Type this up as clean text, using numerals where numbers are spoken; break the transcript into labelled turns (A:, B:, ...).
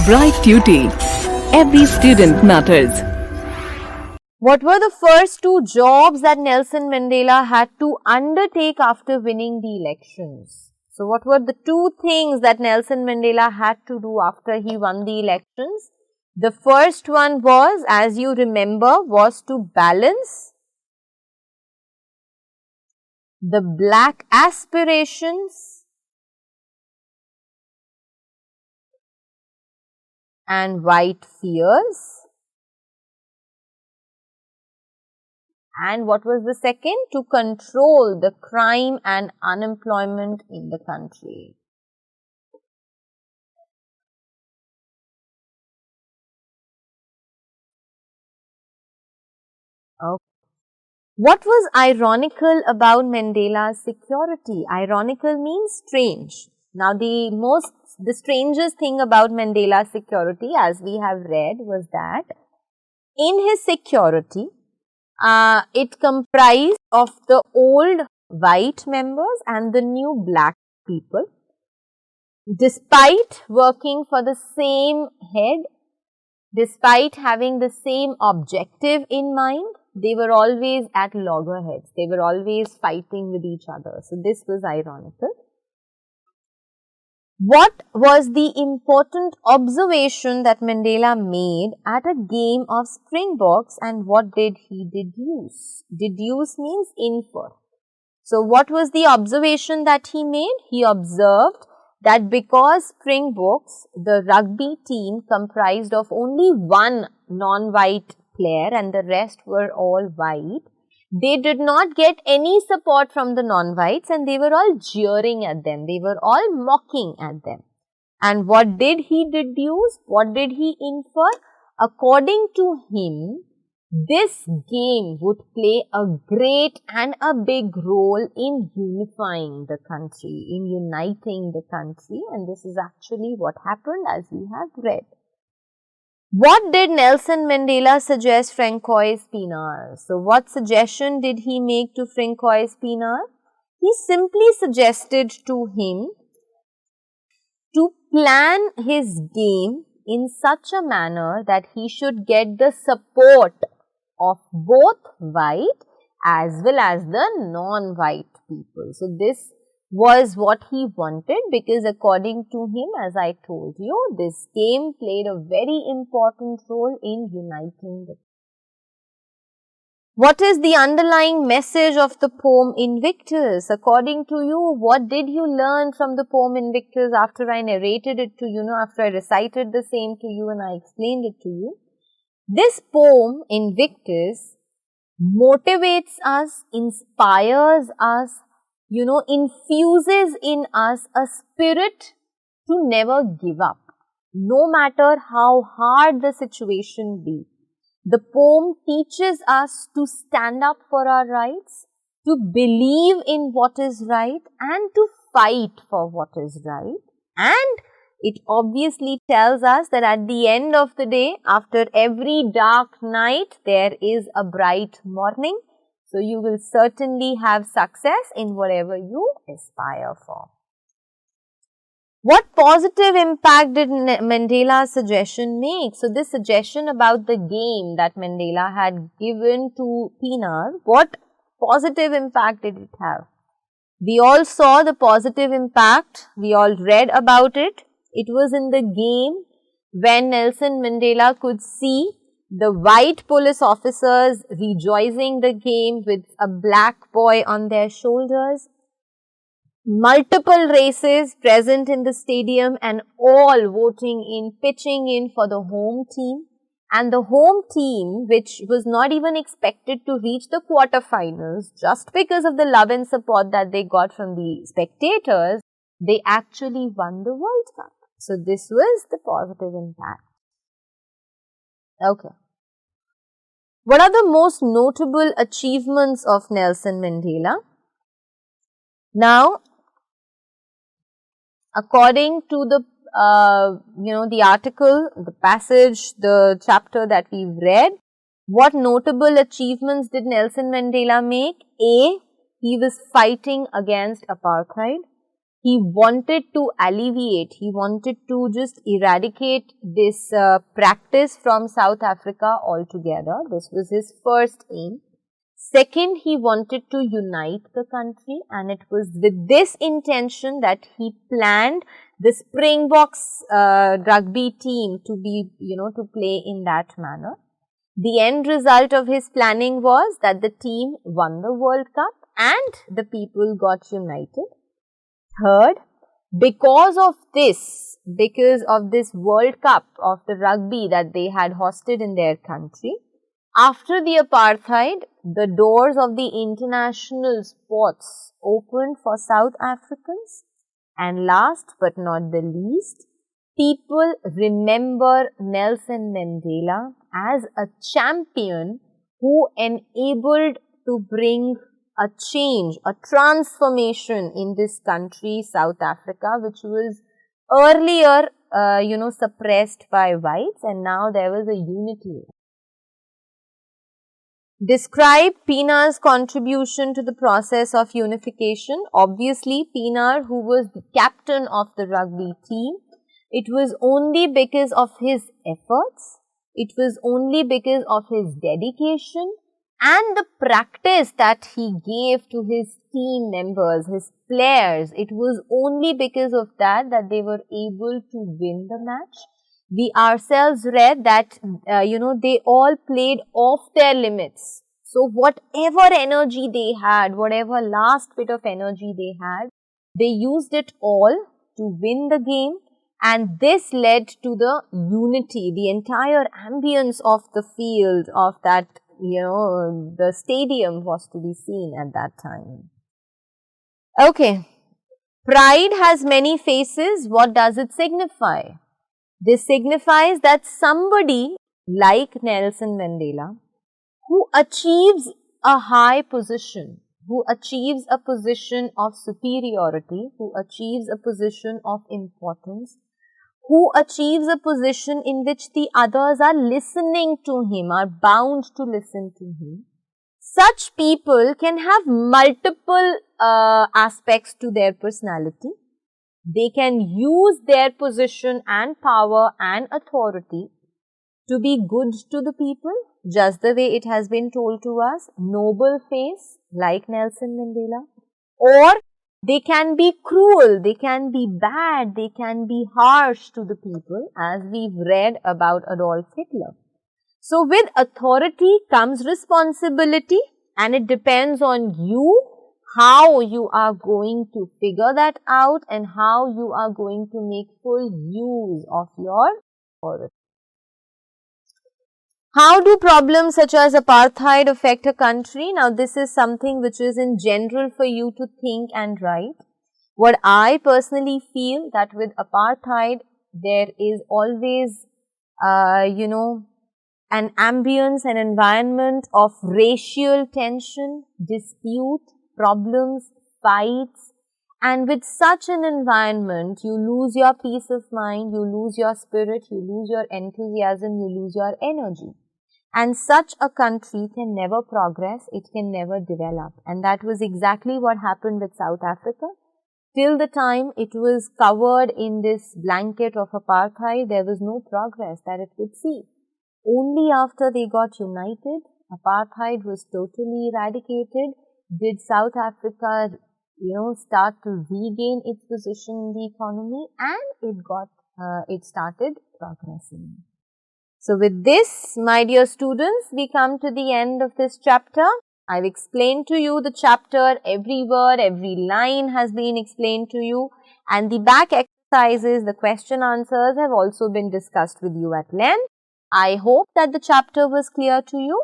A: Bright Duty. Every student matters.
B: What were the first two jobs that Nelson Mandela had to undertake after winning the elections? So, what were the two things that Nelson Mandela had to do after he won the elections? The first one was, as you remember, was to balance the black aspirations and white fears. And what was the second? To control the crime and unemployment in the country. Okay. What was ironical about Mandela's security? Ironical means strange. Now, the strangest thing about Mandela's security, as we have read, was that in his security, it comprised of the old white members and the new black people. Despite working for the same head, despite having the same objective in mind, they were always at loggerheads. They were always fighting with each other. So, this was ironical. What was the important observation that Mandela made at a game of Springboks, and what did he deduce? Deduce means infer. So, what was the observation that he made? He observed that because Springboks, the rugby team, comprised of only one non-white player and the rest were all white, they did not get any support from the non-whites and they were all jeering at them. They were all mocking at them. And what did he deduce? What did he infer? According to him, this game would play a great and a big role in unifying the country, in uniting the country, and this is actually what happened, as we have read. What did Nelson Mandela suggest Francois Pienaar? So, what suggestion did he make to Francois Pienaar? He simply suggested to him to plan his game in such a manner that he should get the support of both white as well as the non-white people. So, this was what he wanted, because according to him, as I told you, this game played a very important role in uniting the. What is the underlying message of the poem Invictus? According to you, what did you learn from the poem Invictus after I narrated it to you, after I recited the same to you and I explained it to you? This poem Invictus motivates us, inspires us, infuses in us a spirit to never give up, no matter how hard the situation be. The poem teaches us to stand up for our rights, to believe in what is right and to fight for what is right. And it obviously tells us that at the end of the day, after every dark night, there is a bright morning. So, you will certainly have success in whatever you aspire for. What positive impact did Mandela's suggestion make? So, this suggestion about the game that Mandela had given to Pienaar, what positive impact did it have? We all saw the positive impact, we all read about it. It was in the game when Nelson Mandela could see the white police officers rejoicing the game with a black boy on their shoulders. Multiple races present in the stadium and all voting in, pitching in for the home team. And the home team, which was not even expected to reach the quarterfinals, just because of the love and support that they got from the spectators, they actually won the World Cup. So, this was the positive impact. Okay. What are the most notable achievements of Nelson Mandela? Now, according to the the article, the passage, the chapter that we've read, what notable achievements did Nelson Mandela make? A, he was fighting against apartheid. He wanted to alleviate, he wanted to just eradicate this practice from South Africa altogether. This was his first aim. Second, he wanted to unite the country, and it was with this intention that he planned the Springboks rugby team to be, to play in that manner. The end result of his planning was that the team won the World Cup and the people got united. Third, because of this World Cup of the rugby that they had hosted in their country, after the apartheid, the doors of the international sports opened for South Africans. And last but not the least, people remember Nelson Mandela as a champion who enabled to bring a change, a transformation in this country, South Africa, which was earlier, suppressed by whites, and now there was a unity. Describe Pienaar's contribution to the process of unification. Obviously, Pienaar, who was the captain of the rugby team, it was only because of his efforts, it was only because of his dedication and the practice that he gave to his team members, his players. It was only because of that they were able to win the match. We ourselves read that, they all played off their limits. So, whatever energy they had, whatever last bit of energy they had, they used it all to win the game, and this led to the unity, the entire ambience of the field, of that, the stadium was to be seen at that time. Okay, pride has many faces. What does it signify? This signifies that somebody like Nelson Mandela, who achieves a high position, who achieves a position of superiority, who achieves a position of importance, who achieves a position in which the others are listening to him, are bound to listen to him. Such people can have multiple aspects to their personality. They can use their position and power and authority to be good to the people, just the way it has been told to us, noble face like Nelson Mandela, or they can be cruel, they can be bad, they can be harsh to the people, as we've read about Adolf Hitler. So, with authority comes responsibility, and it depends on you how you are going to figure that out and how you are going to make full use of your authority. How do problems such as apartheid affect a country? Now, this is something which is in general for you to think and write. What I personally feel that with apartheid, there is always, an ambience, an environment of racial tension, dispute, problems, fights, and with such an environment, you lose your peace of mind, you lose your spirit, you lose your enthusiasm, you lose your energy. And such a country can never progress, it can never develop. And that was exactly what happened with South Africa. Till the time it was covered in this blanket of apartheid, there was no progress that it could see. Only after they got united, apartheid was totally eradicated, did South Africa, start to regain its position in the economy, and it started progressing. So, with this, my dear students, we come to the end of this chapter. I've explained to you the chapter, every word, every line has been explained to you, and the back exercises, the question answers have also been discussed with you at length. I hope that the chapter was clear to you.